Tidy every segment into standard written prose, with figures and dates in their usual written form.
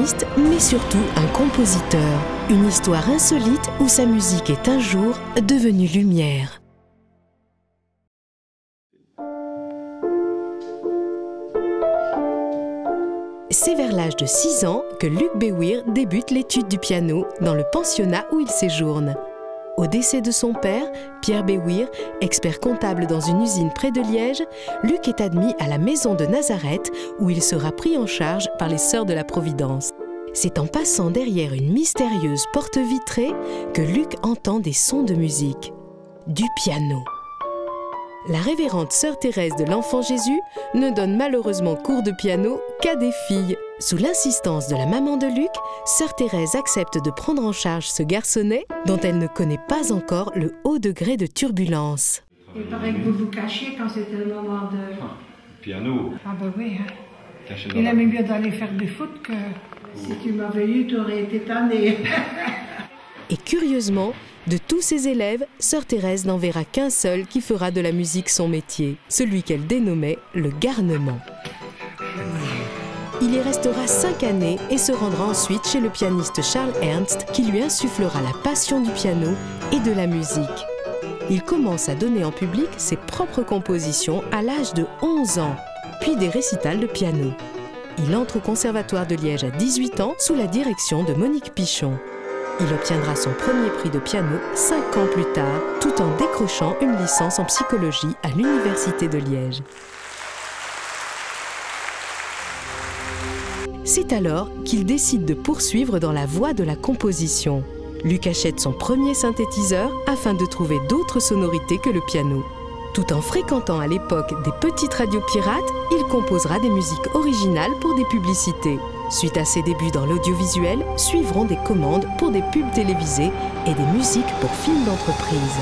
pianiste, mais surtout un compositeur. Une histoire insolite où sa musique est un jour devenue lumière. C'est vers l'âge de 6 ans que Luc Béweer débute l'étude du piano dans le pensionnat où il séjourne. Au décès de son père, Pierre Béweer, expert comptable dans une usine près de Liège, Luc est admis à la maison de Nazareth où il sera pris en charge par les Sœurs de la Providence. C'est en passant derrière une mystérieuse porte vitrée que Luc entend des sons de musique. Du piano. La révérende Sœur Thérèse de l'Enfant Jésus ne donne malheureusement cours de piano qu'à des filles. Sous l'insistance de la maman de Luc, Sœur Thérèse accepte de prendre en charge ce garçonnet dont elle ne connaît pas encore le haut degré de turbulence. Il paraît que vous vous cachiez quand c'était le moment de... Piano. Ah ben oui, hein. Il aimait mieux d'aller faire du foot que... Si tu m'avais eu, tu aurais été tanné. Et curieusement, de tous ses élèves, Sœur Thérèse n'en verra qu'un seul qui fera de la musique son métier, celui qu'elle dénommait le garnement. Il y restera 5 années et se rendra ensuite chez le pianiste Charles Ernst qui lui insufflera la passion du piano et de la musique. Il commence à donner en public ses propres compositions à l'âge de 11 ans, puis des récitals de piano. Il entre au Conservatoire de Liège à 18 ans sous la direction de Monique Pichon. Il obtiendra son premier prix de piano 5 ans plus tard, tout en décrochant une licence en psychologie à l'Université de Liège. C'est alors qu'il décide de poursuivre dans la voie de la composition. Luc achète son premier synthétiseur afin de trouver d'autres sonorités que le piano. Tout en fréquentant à l'époque des petites radios pirates, il composera des musiques originales pour des publicités. Suite à ses débuts dans l'audiovisuel, suivront des commandes pour des pubs télévisées et des musiques pour films d'entreprise.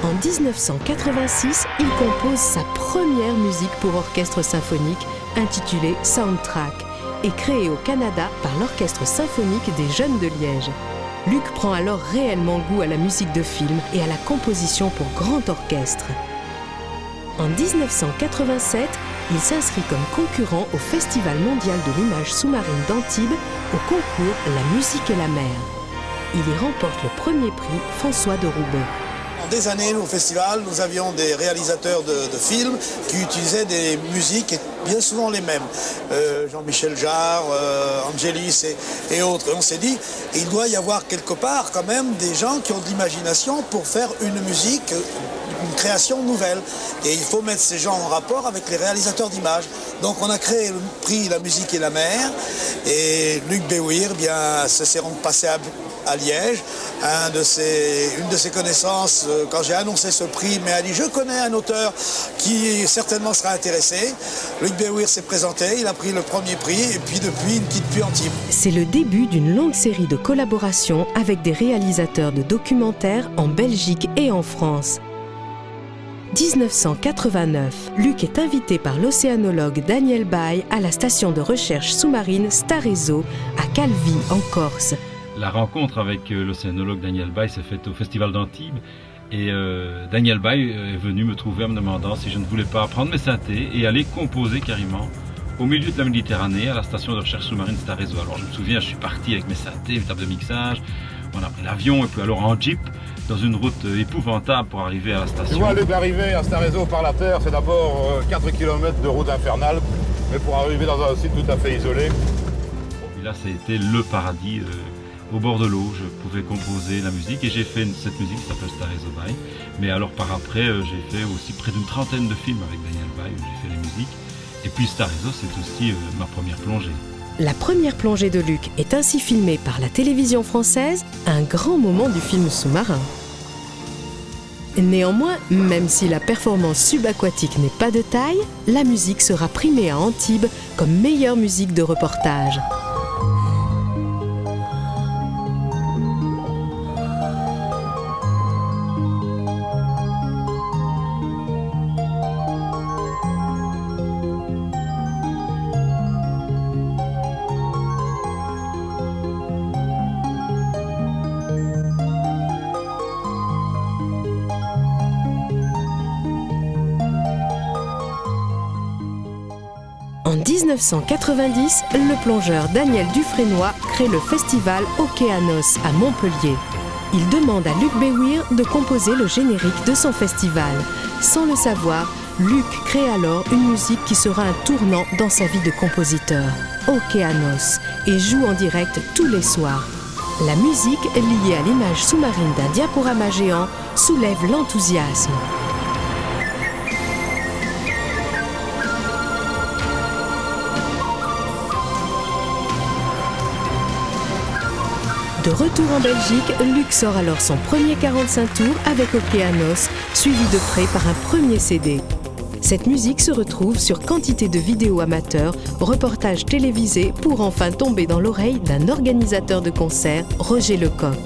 En 1986, il compose sa première musique pour orchestre symphonique, intitulée Soundtrack, et créée au Canada par l'Orchestre symphonique des Jeunes de Liège. Luc prend alors réellement goût à la musique de film et à la composition pour grand orchestre. En 1987, il s'inscrit comme concurrent au Festival mondial de l'image sous-marine d'Antibes au concours La musique et la mer. Il y remporte le premier prix François de Roubaix. En des années, au festival, nous avions des réalisateurs de films qui utilisaient des musiques, et bien souvent les mêmes. Jean-Michel Jarre, Angelis et autres. Et on s'est dit, il doit y avoir quelque part quand même des gens qui ont de l'imagination pour faire une musique, une création nouvelle. Et il faut mettre ces gens en rapport avec les réalisateurs d'images. Donc on a créé le prix La musique et la mer. Et Luc Béweer, bien, s'est passé à Liège. Une de ses connaissances, quand j'ai annoncé ce prix, m'a dit « Je connais un auteur qui certainement sera intéressé ». Luc Béweer s'est présenté, il a pris le premier prix et puis depuis, il ne quitte plus Antibes. C'est le début d'une longue série de collaborations avec des réalisateurs de documentaires en Belgique et en France. 1989, Luc est invité par l'océanologue Daniel Baye à la station de recherche sous-marine Starezo à Calvi, en Corse. La rencontre avec l'océanologue Daniel Baye s'est faite au Festival d'Antibes et Daniel Baye est venu me trouver en me demandant si je ne voulais pas prendre mes synthés et aller composer carrément au milieu de la Méditerranée à la station de recherche sous-marine Starezo. Alors je me souviens, je suis parti avec mes synthés, mes tables de mixage, on a pris l'avion et puis alors en jeep dans une route épouvantable pour arriver à la station. Tu vois, l'arrivée à Starezo par la terre, c'est d'abord 4 km de route infernale, mais pour arriver dans un site tout à fait isolé. Et là, c'était le paradis. Au bord de l'eau, je pouvais composer la musique et j'ai fait cette musique qui s'appelle Starezo Baye. Mais alors par après, j'ai fait aussi près d'une trentaine de films avec Daniel Baye où j'ai fait les musiques. Et puis Starezo, c'est aussi ma première plongée. La première plongée de Luc est ainsi filmée par la télévision française, un grand moment du film sous-marin. Néanmoins, même si la performance subaquatique n'est pas de taille, la musique sera primée à Antibes comme meilleure musique de reportage. En 1990, le plongeur Daniel Dufresnoy crée le festival Océanos à Montpellier. Il demande à Luc Béouir de composer le générique de son festival. Sans le savoir, Luc crée alors une musique qui sera un tournant dans sa vie de compositeur, Océanos, et joue en direct tous les soirs. La musique, liée à l'image sous-marine d'un diaporama géant, soulève l'enthousiasme. De retour en Belgique, Luc sort alors son premier 45 tours avec Océanos, suivi de près par un premier CD. Cette musique se retrouve sur quantité de vidéos amateurs, reportages télévisés pour enfin tomber dans l'oreille d'un organisateur de concert, Roger Lecoq.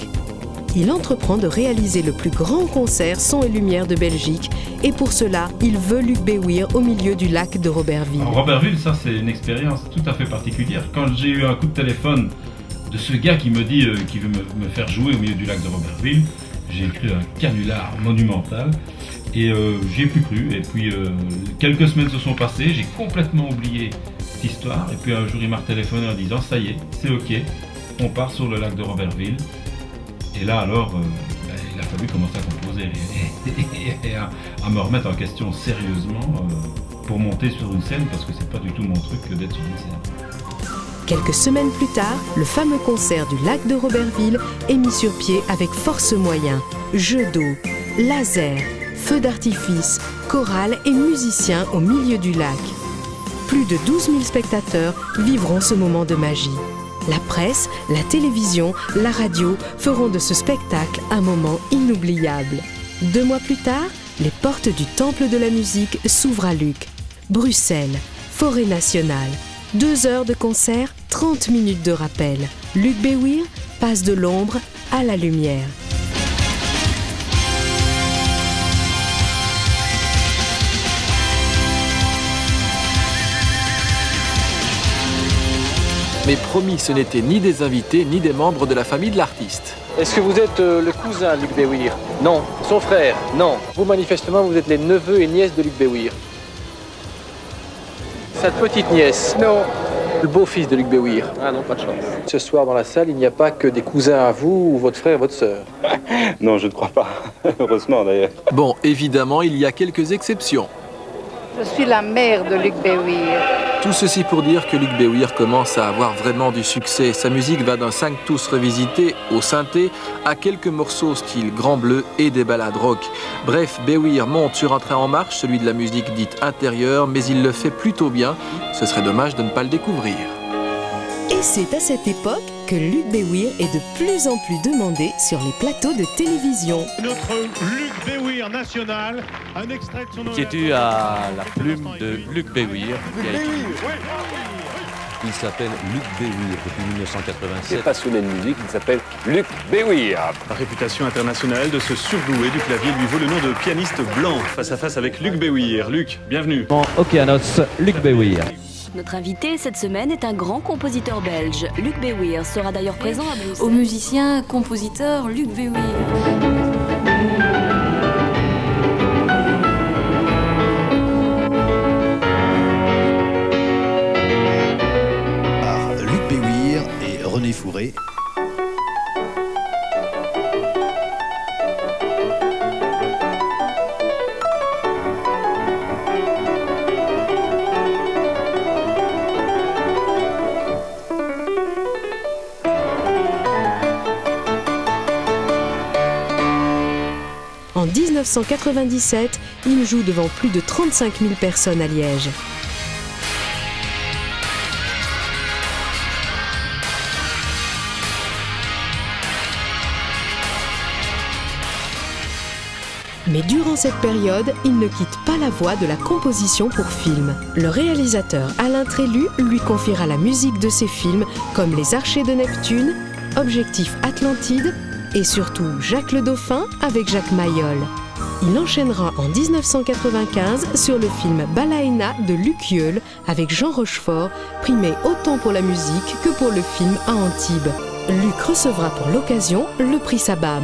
Il entreprend de réaliser le plus grand concert son et lumière de Belgique et pour cela, il veut Luc Béouir au milieu du lac de Robertville. Alors, Robertville, ça c'est une expérience tout à fait particulière. Quand j'ai eu un coup de téléphone de ce gars qui me dit qu'il veut me faire jouer au milieu du lac de Robertville, j'ai écrit un canular monumental et j'y ai plus cru. Et puis quelques semaines se sont passées, j'ai complètement oublié cette histoire. Et puis un jour il m'a téléphoné en disant ça y est, c'est ok, on part sur le lac de Robertville. Et là alors, il a fallu commencer à composer et à me remettre en question sérieusement pour monter sur une scène parce que c'est pas du tout mon truc que d'être sur une scène. Quelques semaines plus tard, le fameux concert du lac de Robertville est mis sur pied avec force moyens. Jeux d'eau, laser, feux d'artifice, chorale et musiciens au milieu du lac. Plus de 12 000 spectateurs vivront ce moment de magie. La presse, la télévision, la radio feront de ce spectacle un moment inoubliable. 2 mois plus tard, les portes du Temple de la musique s'ouvrent à Luc. Bruxelles, Forêt nationale. 2 heures de concert, 30 minutes de rappel. Luc Béouir passe de l'ombre à la lumière. Mais promis, ce n'étaient ni des invités, ni des membres de la famille de l'artiste. Est-ce que vous êtes le cousin de Luc Béouir? Non. Son frère? Non. Vous, manifestement, vous êtes les neveux et nièces de Luc Béouir. Sa petite nièce? Non. Le beau-fils de Luc Béouir? Ah non, pas de chance. Ce soir, dans la salle, il n'y a pas que des cousins à vous, ou votre frère et votre sœur? Non, je ne crois pas. Heureusement, d'ailleurs. Bon, évidemment, il y a quelques exceptions. Je suis la mère de Luc Béouir. Tout ceci pour dire que Luc Béouir commence à avoir vraiment du succès. Sa musique va d'un 5 tous revisité au synthé à quelques morceaux style Grand Bleu et des ballades rock. Bref, Béouir monte sur un train en marche, celui de la musique dite intérieure, mais il le fait plutôt bien. Ce serait dommage de ne pas le découvrir. Et c'est à cette époque que Luc Béouir est de plus en plus demandé sur les plateaux de télévision. Notre Luc Béouir national, un extrait de son... Qui est dû à la plume de Luc Béouir. Il s'appelle Luc Béouir depuis 1987. Il est passionné de musique, il s'appelle Luc Béouir. La réputation internationale de ce surdoué du clavier lui vaut le nom de pianiste blanc. Face à face avec Luc Béouir. Luc, bienvenue. Océanos, Luc Béouir. Notre invité cette semaine est un grand compositeur belge. Luc Béouir sera d'ailleurs présent à Bruxelles. Au musicien, compositeur Luc Béouir. Par Luc Béouir et René Fourré. En 1997, il joue devant plus de 35 000 personnes à Liège. Mais durant cette période, il ne quitte pas la voie de la composition pour film. Le réalisateur Alain Trélu lui confiera la musique de ses films comme Les Archers de Neptune, Objectif Atlantide et surtout Jacques le Dauphin avec Jacques Mayol. Il enchaînera en 1995 sur le film Balaïna de Luc Yeul avec Jean Rochefort, primé autant pour la musique que pour le film à Antibes. Luc recevra pour l'occasion le prix Sabam.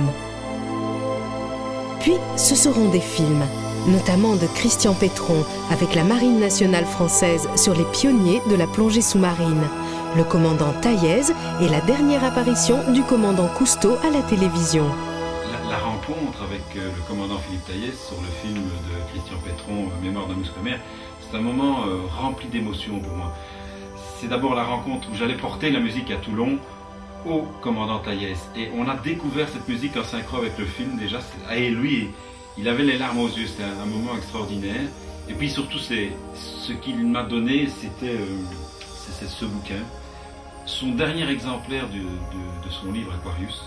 Puis, ce seront des films. notamment de Christian Pétron avec la Marine nationale française sur les pionniers de la plongée sous-marine, le commandant Taillez et la dernière apparition du commandant Cousteau à la télévision. La rencontre avec le commandant Philippe Taillez sur le film de Christian Pétron, Mémoire d'un mousquetaire, c'est un moment rempli d'émotions pour moi. C'est d'abord la rencontre où j'allais porter la musique à Toulon au commandant Taillez. Et on a découvert cette musique en synchro avec le film déjà. Et lui, il avait les larmes aux yeux, c'était un moment extraordinaire. Et puis surtout, ce qu'il m'a donné, c'était ce bouquin. Son dernier exemplaire de son livre Aquarius.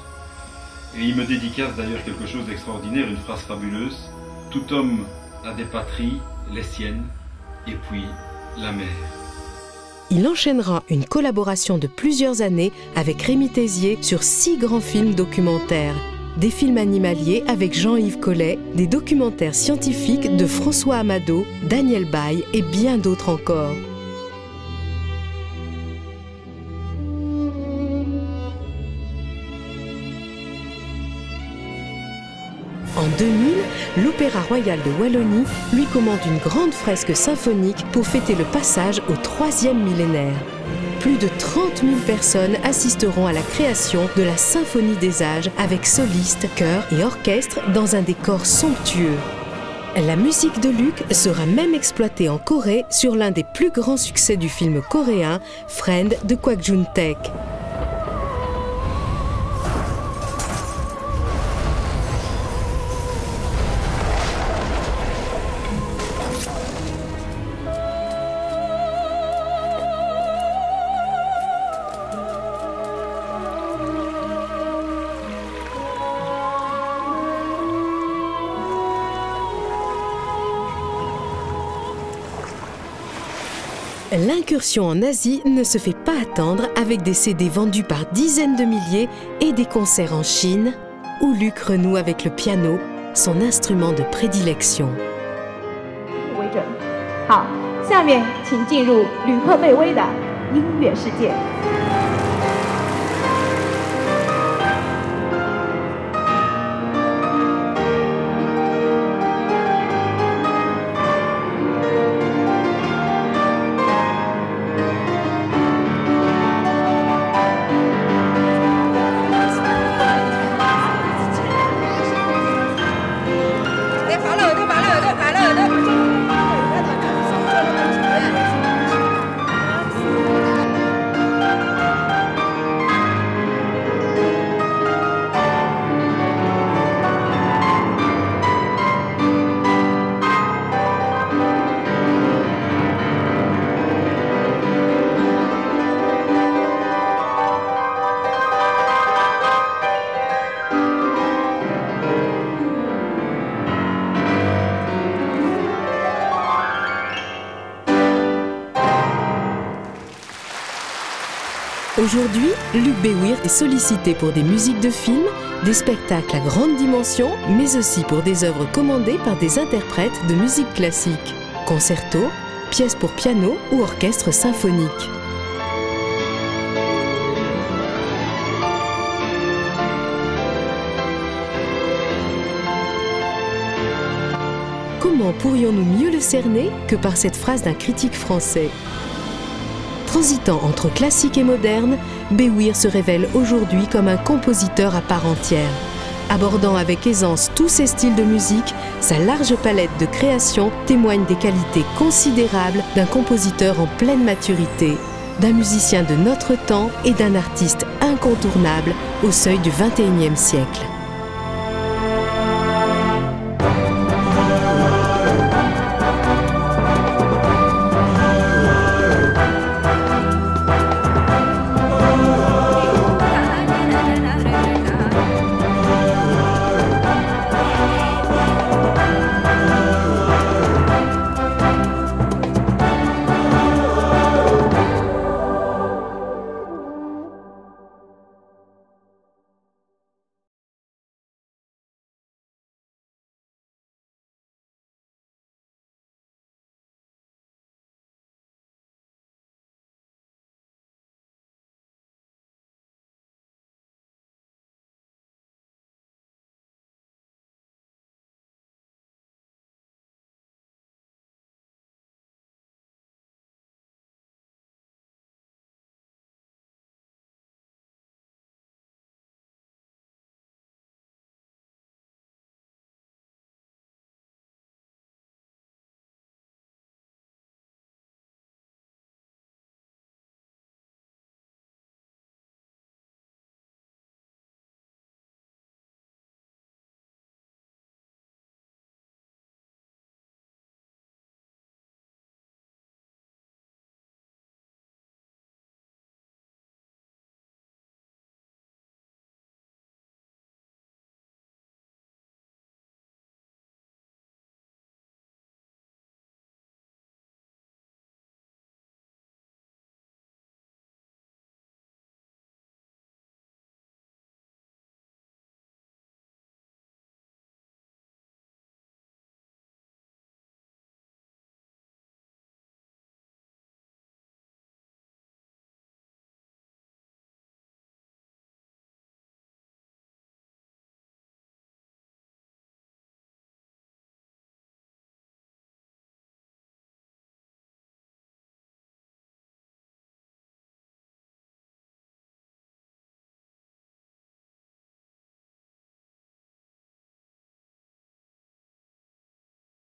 Et il me dédicace d'ailleurs quelque chose d'extraordinaire, une phrase fabuleuse. Tout homme a des patries, les siennes, et puis la mer. Il enchaînera une collaboration de plusieurs années avec Rémi Thésier sur 6 grands films documentaires. Des films animaliers avec Jean-Yves Collet, des documentaires scientifiques de François Amado, Daniel Baye et bien d'autres encore. En 2000, l'Opéra Royal de Wallonie lui commande une grande fresque symphonique pour fêter le passage au 3e millénaire. Plus de 30 000 personnes assisteront à la création de la Symphonie des âges avec solistes, chœurs et orchestres dans un décor somptueux. La musique de Luc sera même exploitée en Corée sur l'un des plus grands succès du film coréen, Friend de Kwak Jun-taek. L'incursion en Asie ne se fait pas attendre avec des CD vendus par dizaines de milliers et des concerts en Chine, où Luc renoue avec le piano, son instrument de prédilection. 好，下面请进入吕克贝威的音乐世界。 Aujourd'hui, Luc Béouir est sollicité pour des musiques de films, des spectacles à grande dimension, mais aussi pour des œuvres commandées par des interprètes de musique classique, concertos, pièces pour piano ou orchestre symphonique. Comment pourrions-nous mieux le cerner que par cette phrase d'un critique français ? Transitant entre classique et moderne, Béouir se révèle aujourd'hui comme un compositeur à part entière. Abordant avec aisance tous ses styles de musique, sa large palette de création témoigne des qualités considérables d'un compositeur en pleine maturité, d'un musicien de notre temps et d'un artiste incontournable au seuil du XXIe siècle.